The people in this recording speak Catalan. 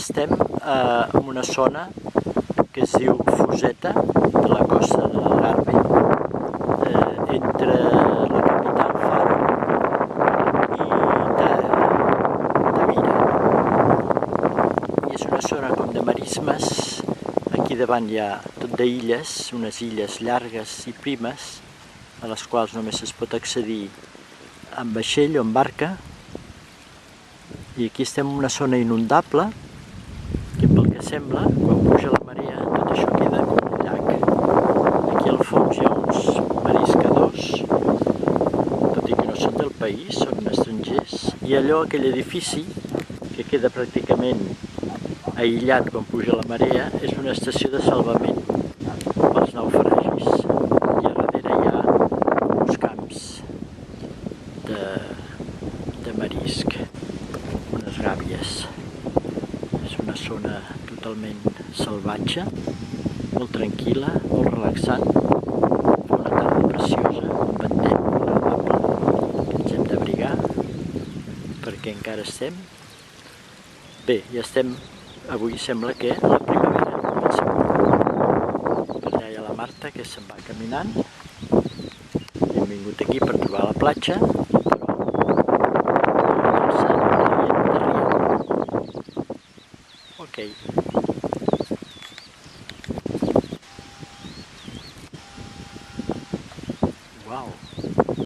estem en una zona que es diu Fuseta, de la costa de l'Algarve, entre la capital Faro i Tavira. I és una zona com de marismes. Aquí davant hi ha tot d'illes, unes illes llargues i primes, a les quals només es pot accedir amb vaixell o amb barca. I aquí estem en una zona inundable, que pel que sembla, quan puja la marea, tot això queda com un llac. Aquí al fons hi ha uns mariscadors, tot i que no són del país, són estrangers. I allò, aquell edifici, que queda pràcticament aïllat quan puja la marea, és una estació de salvament pels naufragis. I a darrere hi ha uns camps de marisc, unes gàbies. És una zona totalment salvatge, molt tranquil·la, molt relaxant. Fa una tarda preciosa, un vent molt agradable, que ens hem d'abrigar perquè encara estem. Bé, ja estem, avui sembla que la primavera comença a pujar. Per allà hi ha la Marta, que se'n va caminant. Hem vingut aquí per trobar la platja, però okay.